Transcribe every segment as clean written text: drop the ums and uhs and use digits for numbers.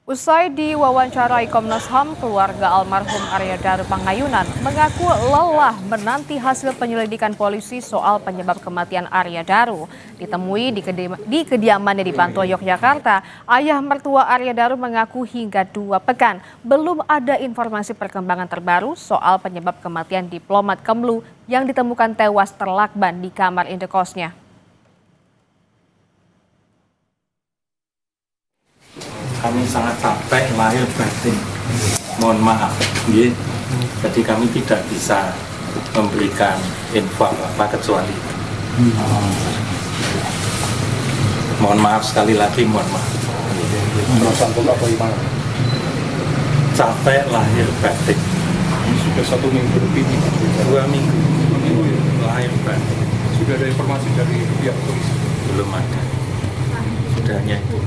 Usai diwawancarai Komnas HAM, keluarga almarhum Arya Daru Pangayunan mengaku lelah menanti hasil penyelidikan polisi soal penyebab kematian Arya Daru. Ditemui di kediamannya di Bantul, Yogyakarta, ayah mertua Arya Daru mengaku hingga 2 pekan belum ada informasi perkembangan terbaru soal penyebab kematian diplomat Kemlu yang ditemukan tewas terlakban di kamar indekosnya. Kami sangat capek lahir batin, mohon maaf, jadi kami tidak bisa memberikan info apa kecuali mohon maaf, sekali lagi mohon maaf. Capek lahir batin. Sudah 1 minggu lebih, 2 minggu lahir batin. Sudah ada informasi dari pihak polisi? Belum ada, sudah hanya itu.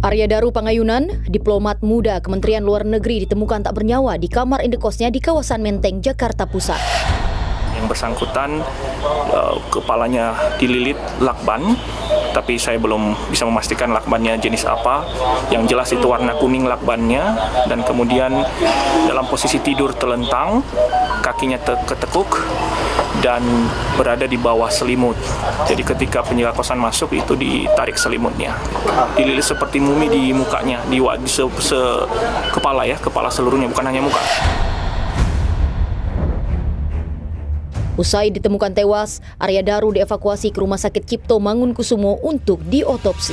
Arya Daru Pangayunan, diplomat muda Kementerian Luar Negeri, ditemukan tak bernyawa di kamar indekosnya di kawasan Menteng, Jakarta Pusat. Yang bersangkutan kepalanya dililit lakban, tapi saya belum bisa memastikan lakbannya jenis apa. Yang jelas itu warna kuning lakbannya, dan kemudian dalam posisi tidur telentang, kakinya ketekuk dan berada di bawah selimut. Jadi ketika penjaga kosan masuk itu ditarik selimutnya. Dililit seperti mumi di mukanya, di kepala ya, kepala seluruhnya, bukan hanya muka. Usai ditemukan tewas, Arya Daru dievakuasi ke Rumah Sakit Cipto Mangunkusumo untuk diotopsi.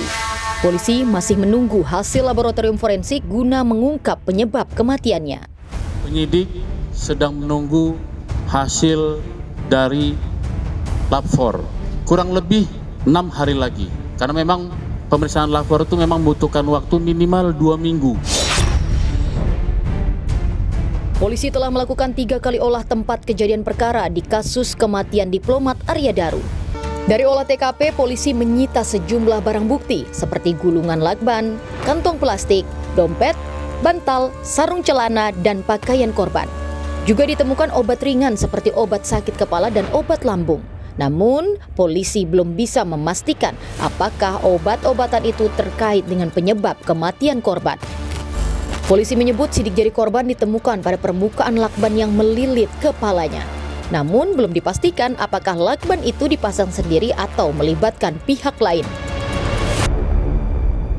Polisi masih menunggu hasil laboratorium forensik guna mengungkap penyebab kematiannya. Penyidik sedang menunggu hasil dari lab 4. Kurang lebih 6 hari lagi. Karena memang pemeriksaan lab 4 itu memang membutuhkan waktu minimal 2 minggu. Polisi telah melakukan 3 kali olah tempat kejadian perkara di kasus kematian diplomat Arya Daru. Dari olah TKP, polisi menyita sejumlah barang bukti seperti gulungan lakban, kantong plastik, dompet, bantal, sarung celana, dan pakaian korban. Juga ditemukan obat ringan seperti obat sakit kepala dan obat lambung. Namun, polisi belum bisa memastikan apakah obat-obatan itu terkait dengan penyebab kematian korban. Polisi menyebut sidik jari korban ditemukan pada permukaan lakban yang melilit kepalanya. Namun belum dipastikan apakah lakban itu dipasang sendiri atau melibatkan pihak lain.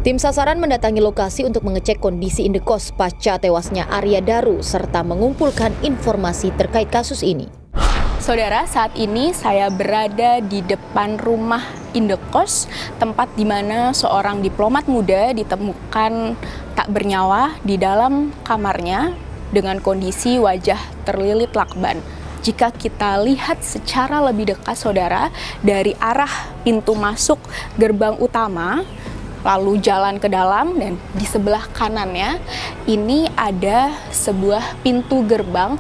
Tim sasaran mendatangi lokasi untuk mengecek kondisi indekos pasca tewasnya Arya Daru serta mengumpulkan informasi terkait kasus ini. Saudara, saat ini saya berada di depan rumah indekos, tempat di mana seorang diplomat muda ditemukan tak bernyawa di dalam kamarnya dengan kondisi wajah terlilit lakban. Jika kita lihat secara lebih dekat, saudara, dari arah pintu masuk gerbang utama, lalu jalan ke dalam, dan di sebelah kanannya ini ada sebuah pintu gerbang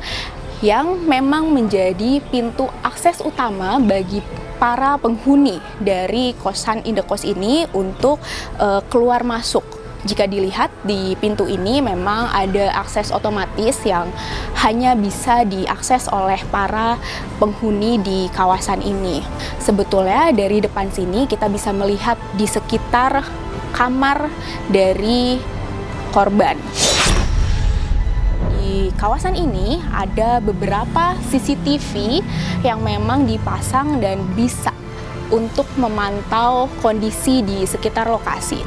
yang memang menjadi pintu akses utama bagi para penghuni dari kosan indekos ini untuk keluar masuk. Jika dilihat di pintu ini memang ada akses otomatis yang hanya bisa diakses oleh para penghuni di kawasan ini. Sebetulnya dari depan sini kita bisa melihat di sekitar kamar dari korban. Di kawasan ini ada beberapa CCTV yang memang dipasang dan bisa untuk memantau kondisi di sekitar lokasi.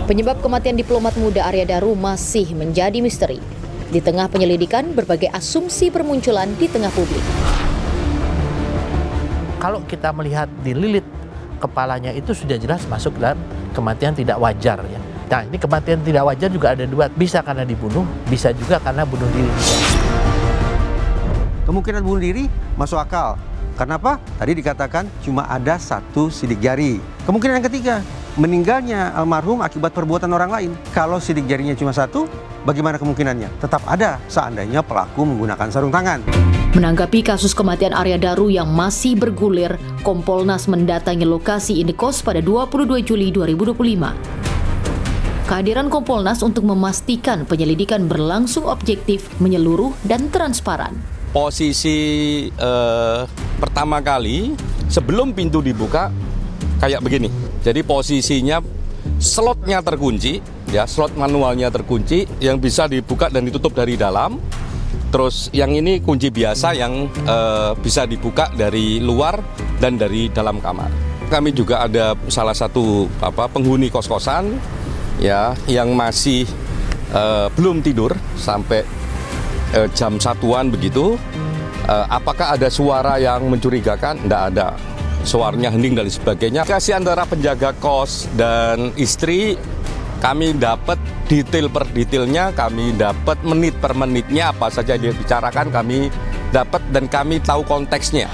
Penyebab kematian diplomat muda Arya Daru masih menjadi misteri. Di tengah penyelidikan, berbagai asumsi bermunculan di tengah publik. Kalau kita melihat dililit kepalanya itu sudah jelas masuk dalam kematian tidak wajar ya. Nah, ini kematian tidak wajar juga ada 2, bisa karena dibunuh, bisa juga karena bunuh diri. Kemungkinan bunuh diri masuk akal. Kenapa? Tadi dikatakan cuma ada 1 sidik jari. Kemungkinan yang ketiga, meninggalnya almarhum akibat perbuatan orang lain. Kalau sidik jarinya cuma 1, bagaimana kemungkinannya? Tetap ada seandainya pelaku menggunakan sarung tangan. Menanggapi kasus kematian Arya Daru yang masih bergulir, Kompolnas mendatangi lokasi indekos pada 22 Juli 2025. Kehadiran Kompolnas untuk memastikan penyelidikan berlangsung objektif, menyeluruh, dan transparan. Posisi pertama kali sebelum pintu dibuka kayak begini. Jadi posisinya slotnya terkunci, ya slot manualnya terkunci, yang bisa dibuka dan ditutup dari dalam. Terus yang ini kunci biasa yang bisa dibuka dari luar dan dari dalam kamar. Kami juga ada salah satu penghuni kos-kosan ya yang masih belum tidur sampai jam 1-an begitu. Apakah ada suara yang mencurigakan? Tidak ada. Suaranya hening dan sebagainya. Kasih antara penjaga kos dan istri, kami dapat detail per detailnya, kami dapat menit per menitnya, apa saja dia bicarakan kami dapat dan kami tahu konteksnya.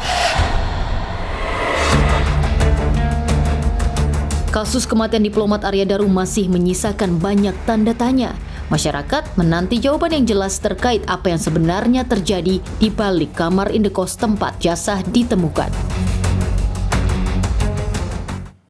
Kasus kematian diplomat Arya Daru masih menyisakan banyak tanda tanya. Masyarakat menanti jawaban yang jelas terkait apa yang sebenarnya terjadi di balik kamar indekos tempat jasad ditemukan.